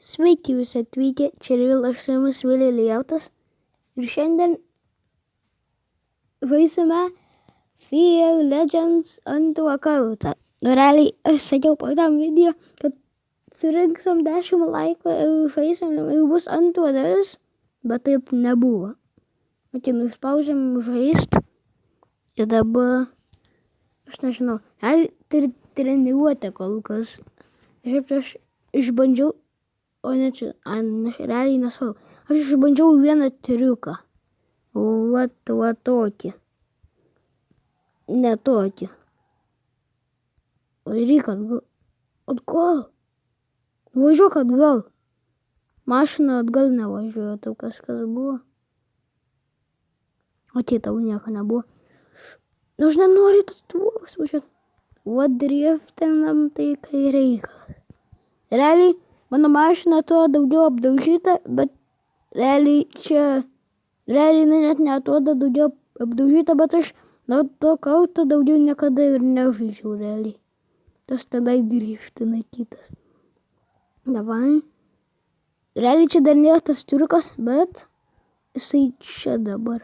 Sveiki visi atvykę, čia ir vėl aš su jumis Vilė Lijautas ir šiandien žaisime Fear Legends antrą kartą. Realiai aš sakiau praeitam video, kad surinksim 10 laikų ir žaisim ir bus antra dalis, bet taip nebuvo. Tai nuspaudžiam žaist ir dabar, aš nežinau, treniruotė kol kas. Šiaip aš išbandžiau, o ne čia, realiai nesvarbu. Aš išbandžiau vieną triuką. Va tokį. Ne tokį. O reikia atgal. Važiuok atgal. Mašina atgal nevažiuoja, tau kažkas buvo. O tai tau nieko nebuvo. Nu, aš nenoriu tas tvoros važiuoti. Va driftinam tai kai reikalas. Realiai mano mašina to daugiau apdaužyta, bet realiai net neatrodo daugiau apdaužyta, bet aš nuo to karto daugiau niekada ir nežaidžiau realiai. Tas tada driftina kitas. Davai. Realiai čia dar nėra tas triukas, bet jisai čia dabar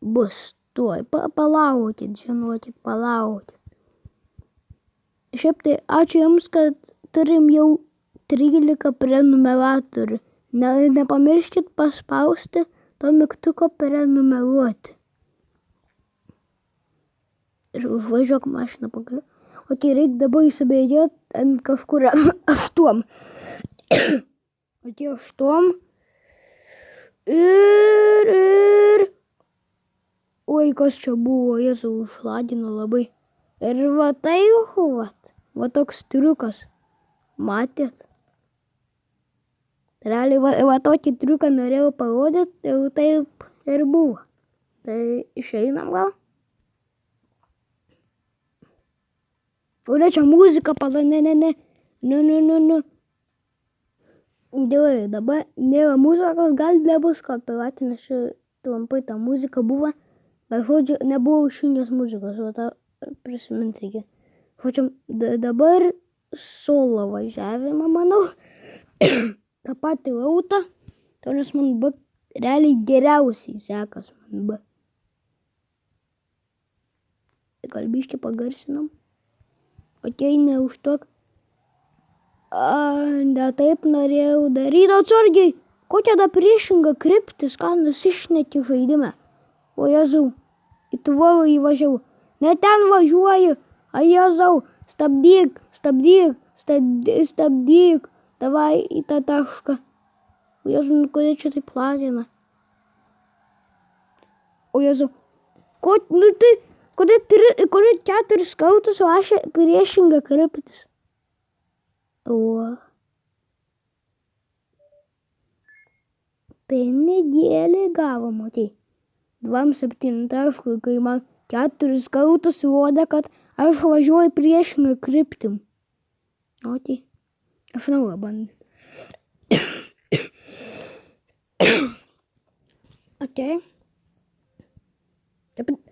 bus. Tuoj, palaukit, žinokit, palaukit. Šiaip tai ačiū jums, kad turim jau 13 prenumeratorių. Nepamirškit paspausti to mygtuko prenumeruoti. Ir užvažiuok mašiną pagaliau. O tai reikia dabar įsibėgėti ant kažkur 8. O tai 8. Ir... Oi, kas čia buvo, Jėzau, užladino labai. Ir va tai, va toks triukas. Matėt? Realiai va tokį triuką norėjau parodyti ir taip ir buvo. Tai išeinam gal? O ne, čia muzika pada, ne. Nu. Gerai, dabar nėra muzikos, gal nebus kopiratinė, nes čia trumpai ta muzika buvo. Bet žodžiu, nebuvo išjungęs muzikos, o tą prisiminti reikia. Žodžiu, dabar solo važiavimą, manau. tą patį lautą, nes man B realiai geriausiai sekas man B. Kalbiškai pagarsinam. Okei, neužtok. Ne taip norėjau daryti, atsargiai. Kokia da priešinga kryptis, ką nusišneki žaidime. O Jėzau, į tvorą įvažiavau. Ne ten važiuoju. A Jėzau, stabdyk. Davai į tą tašką. O Jėzau, kodėl čia taip lagina? O Jėzau, kodėl 4 kartus rašė priešinga kryptis? O. Pinigėlį gavom, matei. 27 taškų, kai man 4 kartus rodė, kad aš važiuoju priešingą kryptim. O tai, aš naują bandau. Okei.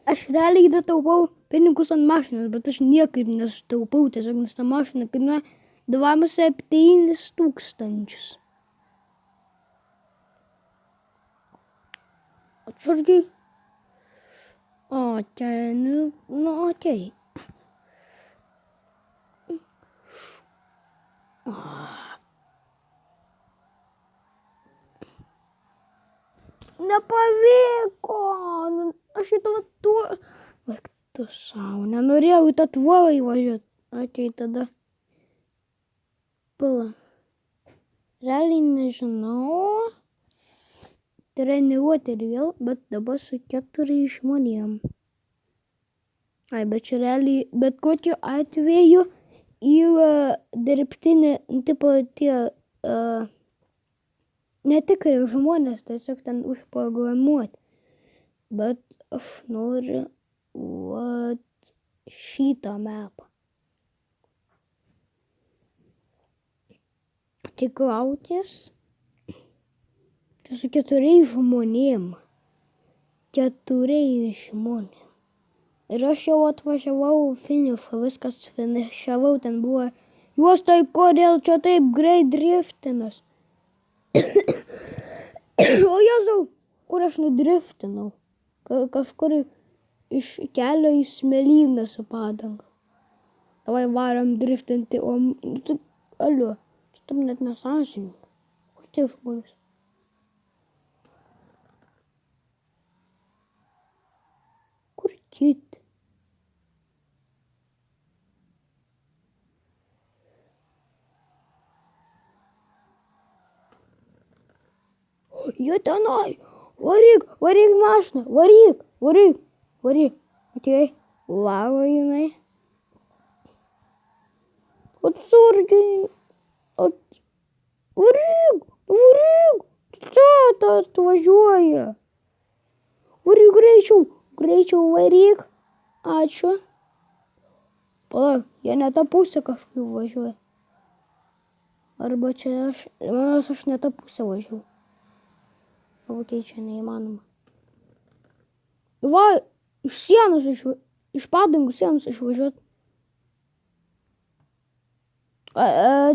Aš realiai taupau pinigus ant mašinos, bet aš niekaip nesutaupau, tiesiog nes ta mašina kainuoja 27 000. Atsargiai. O, čia, nu, okei. Nepavyko. Aš į tavo tvorą. Vaik tu savo, nenorėjau į tą tvorą įvažiuoti. Okei, tada. Pala. Realiai nežinau. Treniruoti ir vėl, bet dabar su 4 žmonėm. Bet čia realiai, bet kokiu atveju yra dirbtinė, tipo tie, netikri žmonės, tiesiog ten užprogramuoti. Bet aš noriu šitą mapą. Tikrautis. Čia su 4 žmonėm. 4 žmonėm. Ir aš jau atvažiavau finišą, viskas finišavau, ten buvo Juos tai kodėl čia taip greit driftinas? O Jėzau, kur aš nudriftinau? Kažkur iš kelio į smėlyną su padanga. Davai varom driftinti, o tu, aliu, čia tam net nesąžininga. Kur tie žmonės? Kur kiti? Jie tenai, varyk mašiną, varyk, atėjai, lava jinai. Atsargiai, varyk, čia atvažiuoja. Varyk greičiau varyk, ačiū. Palauk, jie ne tą pusę kažkaip važiuoja. Arba čia aš ne tą pusę važiuoju. Okay, čia neįmanoma. Va, iš padangų sienos išvažiuot.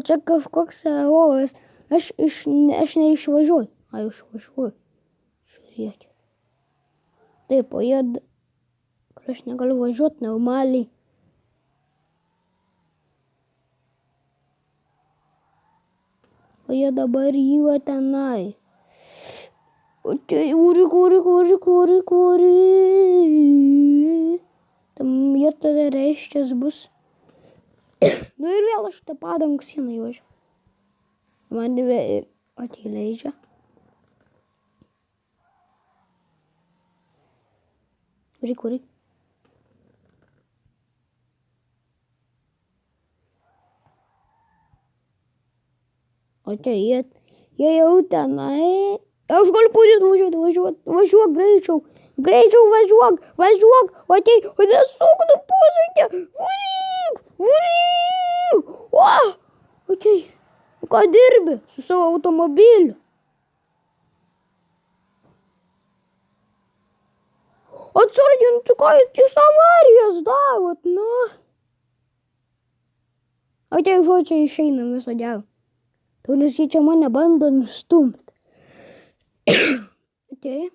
Čia kažkoks olas. Aš neišvažiuoju. Išvažiuoju. Žiūrėk. Taip, o jie... Aš negaliu važiuoti normaliai. O jie dabar yra tenai. Varyk. Tam jie tada reiškias bus. Nu ir vėl aš tą padangų sieną įvažiu. Man atleidžia. Varyk. O čia jie jau tenai. Aš galiu pradėti važiuok greičiau. Greičiau važiuok. O nesuk tu posūkį. Varyk. O, ką dirbi su savo automobiliu? Atsargiai, tu ką jūs avarijas darot, nu? Čia išeinam viso gero. Tu nes jie čia mane bando nustumti. Okay.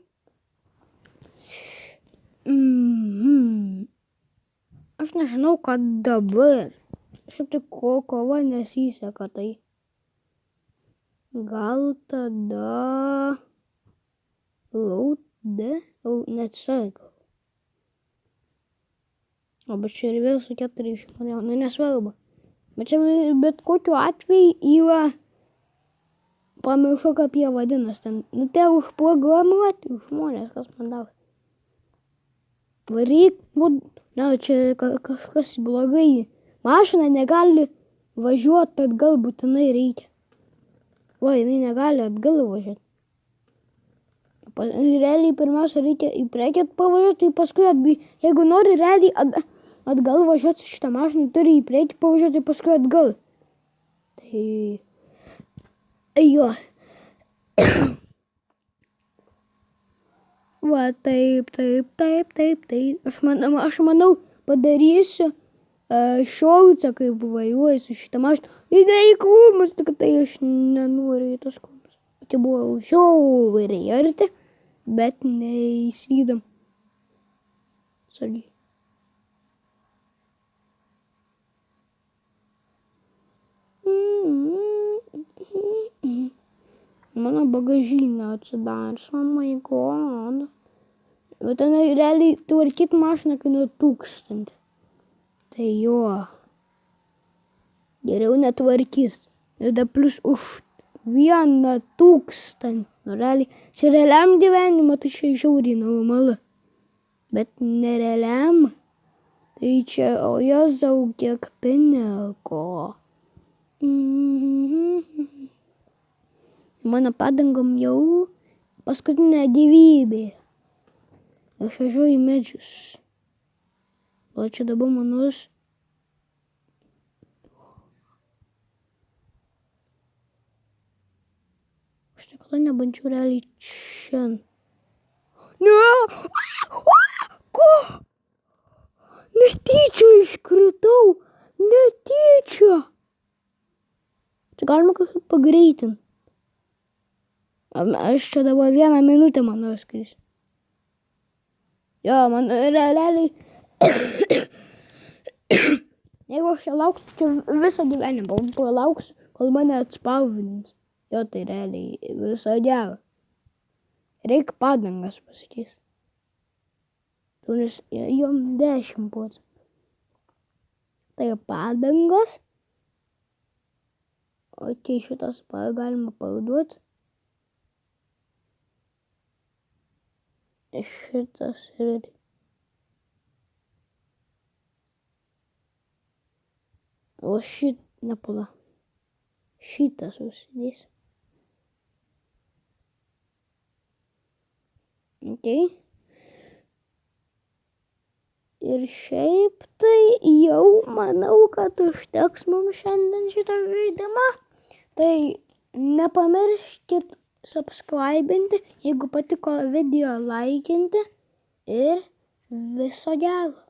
Aš nežinau, kad dabar. Šiaip tik kova nesiseka, tai. Gal tada... Neatsargiau. O bet čia ir vėl su 400 milijonų, nesvarbu. Bet čia bet kokiu atveju yra... Pamiršau, kaip jie vadinas ten. Nu, tai užprogramuoti žmonės, kas man daro. Varyk, čia kažkas blogai. Mašina negali važiuoti, atgal būtinai reikia. Va, jinai negali atgal važiuoti. Realiai pirmiausia reikia į priekį pavažiuoti, tai paskui jeigu nori realiai atgal važiuoti su šitą mašiną, turi į priekį pavažiuoti, tai paskui atgal. Tai... Jo. Va, taip. Aš manau, padarysiu šolcą, kaip vairuoju su šitą mašiną. Įdė į krūmus, tik tai aš nenoriu į tos krūmus. Tai buvo žiauriai arti, bet neįslydom. Sargiai. Mano bagažinė atsidarys, oh my god. Bet ten realiai tvarkyti mašiną kainuoja 1000. Tai jo. Geriau netvarkys. Ir dar plus už 1000. Nu realiai, čia realiam gyvenimą, tai čia žiauriai normalu. Bet nerealiam. Tai čia, o Jėzau, kiek pinigų. Mano padangom jau paskutinė gyvybė. Aš važiuoju į medžius. O čia dabar manus. Aš niekada nebandžiau realiai čia. Ne! Ko? Netyčia iškritau. Netyčia. Čia galima kažkaip pagreitinti. Aš čia dabar 1 minutę, manau, skrisiu. Jo, man realiai, jeigu aš čia lauksiu, čia visą gyvenimą palauksiu, kol mane atspausdins. Jo, tai realiai viso gero. Reikia padangas pasakys. Turis jom 10 procentų. Tai padangos. O čia šitas galima parduoti. Šitas ir... O nepala. Šitas užsidės. Okay. Ir šiaip tai jau manau, kad užteks mums šiandien šitą žaidimą. Tai nepamirškit subscribinti, jeigu patiko video laikinti ir viso gero.